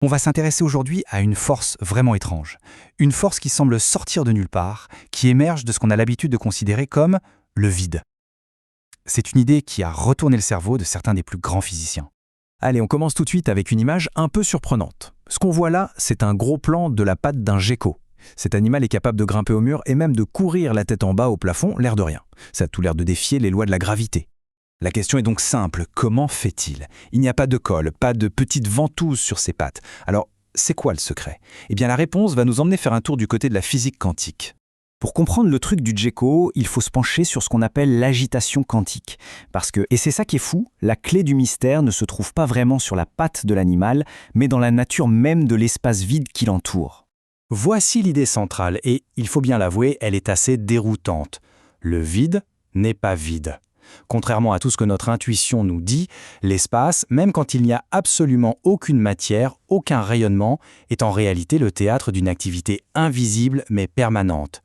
On va s'intéresser aujourd'hui à une force vraiment étrange. Une force qui semble sortir de nulle part, qui émerge de ce qu'on a l'habitude de considérer comme le vide. C'est une idée qui a retourné le cerveau de certains des plus grands physiciens. Allez, on commence tout de suite avec une image un peu surprenante. Ce qu'on voit là, c'est un gros plan de la patte d'un gecko. Cet animal est capable de grimper au mur et même de courir la tête en bas au plafond, l'air de rien. Ça a tout l'air de défier les lois de la gravité. La question est donc simple, comment fait-il? Il n'y a pas de colle, pas de petite ventouse sur ses pattes. Alors, c'est quoi le secret? Eh bien, la réponse va nous emmener faire un tour du côté de la physique quantique. Pour comprendre le truc du gecko, il faut se pencher sur ce qu'on appelle l'agitation quantique. Parce que, et c'est ça qui est fou, la clé du mystère ne se trouve pas vraiment sur la patte de l'animal, mais dans la nature même de l'espace vide qui l'entoure. Voici l'idée centrale, et il faut bien l'avouer, elle est assez déroutante. Le vide n'est pas vide. Contrairement à tout ce que notre intuition nous dit, l'espace, même quand il n'y a absolument aucune matière, aucun rayonnement, est en réalité le théâtre d'une activité invisible mais permanente.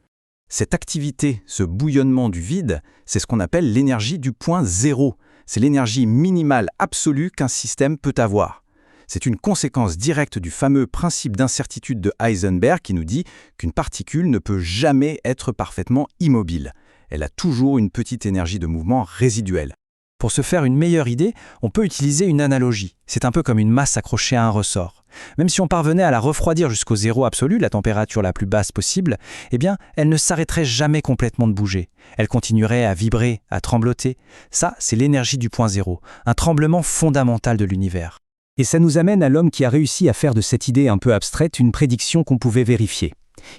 Cette activité, ce bouillonnement du vide, c'est ce qu'on appelle l'énergie du point zéro. C'est l'énergie minimale absolue qu'un système peut avoir. C'est une conséquence directe du fameux principe d'incertitude de Heisenberg qui nous dit qu'une particule ne peut jamais être parfaitement immobile. Elle a toujours une petite énergie de mouvement résiduelle. Pour se faire une meilleure idée, on peut utiliser une analogie. C'est un peu comme une masse accrochée à un ressort. Même si on parvenait à la refroidir jusqu'au zéro absolu, la température la plus basse possible, eh bien, elle ne s'arrêterait jamais complètement de bouger. Elle continuerait à vibrer, à trembloter. Ça, c'est l'énergie du point zéro, un tremblement fondamental de l'univers. Et ça nous amène à l'homme qui a réussi à faire de cette idée un peu abstraite une prédiction qu'on pouvait vérifier.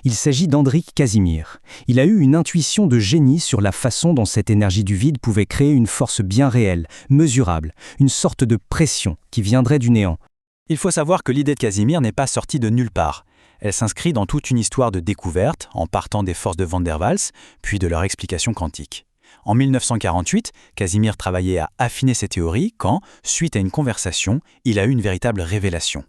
Il s'agit d'Hendrik Casimir. Il a eu une intuition de génie sur la façon dont cette énergie du vide pouvait créer une force bien réelle, mesurable, une sorte de pression qui viendrait du néant. Il faut savoir que l'idée de Casimir n'est pas sortie de nulle part. Elle s'inscrit dans toute une histoire de découverte, en partant des forces de Van der Waals, puis de leur explication quantique. En 1948, Casimir travaillait à affiner ses théories quand, suite à une conversation, il a eu une véritable révélation.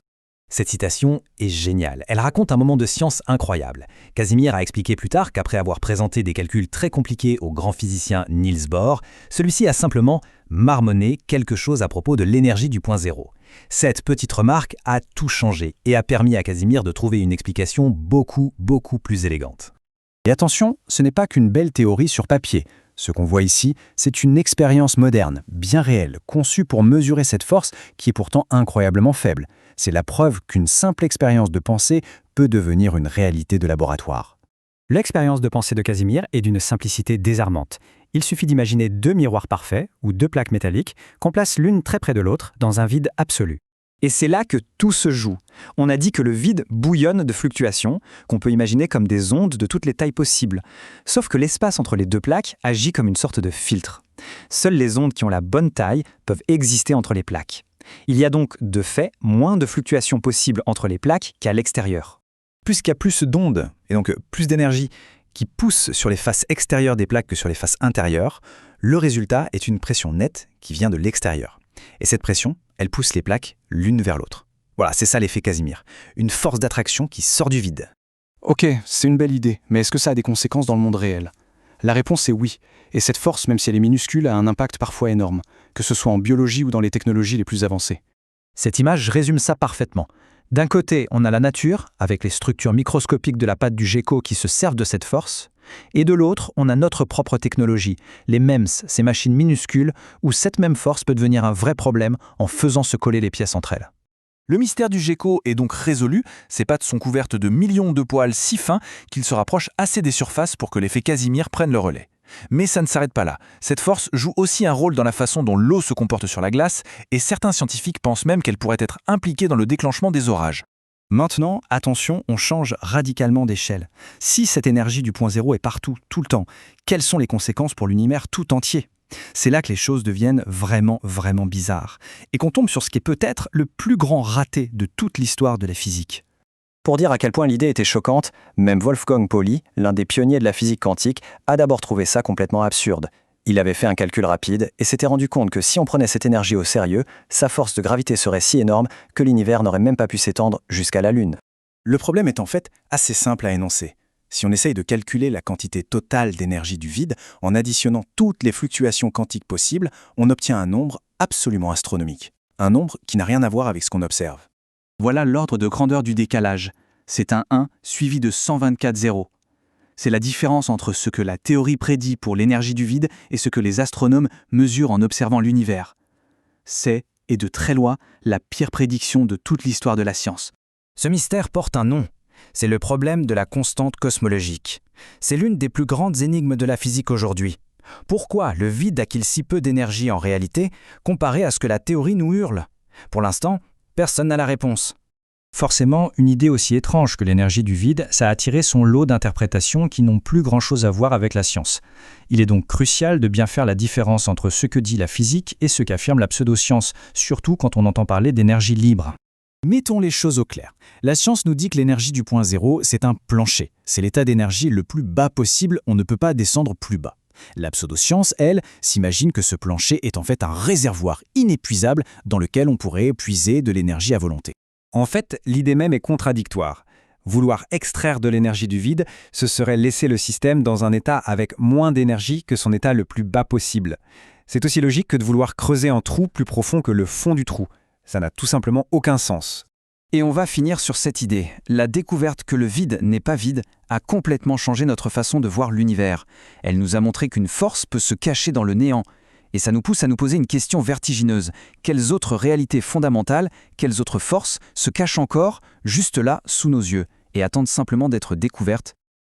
Cette citation est géniale. Elle raconte un moment de science incroyable. Casimir a expliqué plus tard qu'après avoir présenté des calculs très compliqués au grand physicien Niels Bohr, celui-ci a simplement marmonné quelque chose à propos de l'énergie du point zéro. Cette petite remarque a tout changé et a permis à Casimir de trouver une explication beaucoup plus élégante. Et attention, ce n'est pas qu'une belle théorie sur papier. Ce qu'on voit ici, c'est une expérience moderne, bien réelle, conçue pour mesurer cette force qui est pourtant incroyablement faible. C'est la preuve qu'une simple expérience de pensée peut devenir une réalité de laboratoire. L'expérience de pensée de Casimir est d'une simplicité désarmante. Il suffit d'imaginer deux miroirs parfaits, ou deux plaques métalliques, qu'on place l'une très près de l'autre dans un vide absolu. Et c'est là que tout se joue. On a dit que le vide bouillonne de fluctuations, qu'on peut imaginer comme des ondes de toutes les tailles possibles. Sauf que l'espace entre les deux plaques agit comme une sorte de filtre. Seules les ondes qui ont la bonne taille peuvent exister entre les plaques. Il y a donc, de fait, moins de fluctuations possibles entre les plaques qu'à l'extérieur. Puisqu'il y a plus d'ondes, et donc plus d'énergie, qui poussent sur les faces extérieures des plaques que sur les faces intérieures, le résultat est une pression nette qui vient de l'extérieur. Et cette pression, elle pousse les plaques l'une vers l'autre. Voilà, c'est ça l'effet Casimir. Une force d'attraction qui sort du vide. Ok, c'est une belle idée, mais est-ce que ça a des conséquences dans le monde réel? La réponse est oui, et cette force, même si elle est minuscule, a un impact parfois énorme, que ce soit en biologie ou dans les technologies les plus avancées. Cette image résume ça parfaitement. D'un côté, on a la nature, avec les structures microscopiques de la patte du gecko qui se servent de cette force, et de l'autre, on a notre propre technologie, les MEMS, ces machines minuscules, où cette même force peut devenir un vrai problème en faisant se coller les pièces entre elles. Le mystère du gecko est donc résolu, ses pattes sont couvertes de millions de poils si fins qu'il se rapproche assez des surfaces pour que l'effet Casimir prenne le relais. Mais ça ne s'arrête pas là. Cette force joue aussi un rôle dans la façon dont l'eau se comporte sur la glace, et certains scientifiques pensent même qu'elle pourrait être impliquée dans le déclenchement des orages. Maintenant, attention, on change radicalement d'échelle. Si cette énergie du point zéro est partout, tout le temps, quelles sont les conséquences pour l'univers tout entier ? C'est là que les choses deviennent vraiment bizarres, et qu'on tombe sur ce qui est peut-être le plus grand raté de toute l'histoire de la physique. Pour dire à quel point l'idée était choquante, même Wolfgang Pauli, l'un des pionniers de la physique quantique, a d'abord trouvé ça complètement absurde. Il avait fait un calcul rapide et s'était rendu compte que si on prenait cette énergie au sérieux, sa force de gravité serait si énorme que l'univers n'aurait même pas pu s'étendre jusqu'à la Lune. Le problème est en fait assez simple à énoncer. Si on essaye de calculer la quantité totale d'énergie du vide en additionnant toutes les fluctuations quantiques possibles, on obtient un nombre absolument astronomique. Un nombre qui n'a rien à voir avec ce qu'on observe. Voilà l'ordre de grandeur du décalage. C'est un 1 suivi de 124 zéros. C'est la différence entre ce que la théorie prédit pour l'énergie du vide et ce que les astronomes mesurent en observant l'univers. C'est, et de très loin, la pire prédiction de toute l'histoire de la science. Ce mystère porte un nom. C'est le problème de la constante cosmologique. C'est l'une des plus grandes énigmes de la physique aujourd'hui. Pourquoi le vide a-t-il si peu d'énergie en réalité, comparé à ce que la théorie nous hurle? Pour l'instant, personne n'a la réponse. Forcément, une idée aussi étrange que l'énergie du vide, ça a attiré son lot d'interprétations qui n'ont plus grand-chose à voir avec la science. Il est donc crucial de bien faire la différence entre ce que dit la physique et ce qu'affirme la pseudo-science, surtout quand on entend parler d'énergie libre. Mettons les choses au clair. La science nous dit que l'énergie du point zéro, c'est un plancher. C'est l'état d'énergie le plus bas possible, on ne peut pas descendre plus bas. La pseudo-science, elle, s'imagine que ce plancher est en fait un réservoir inépuisable dans lequel on pourrait puiser de l'énergie à volonté. En fait, l'idée même est contradictoire. Vouloir extraire de l'énergie du vide, ce serait laisser le système dans un état avec moins d'énergie que son état le plus bas possible. C'est aussi logique que de vouloir creuser un trou plus profond que le fond du trou. Ça n'a tout simplement aucun sens. Et on va finir sur cette idée. La découverte que le vide n'est pas vide a complètement changé notre façon de voir l'univers. Elle nous a montré qu'une force peut se cacher dans le néant. Et ça nous pousse à nous poser une question vertigineuse. Quelles autres réalités fondamentales, quelles autres forces se cachent encore, juste là, sous nos yeux, et attendent simplement d'être découvertes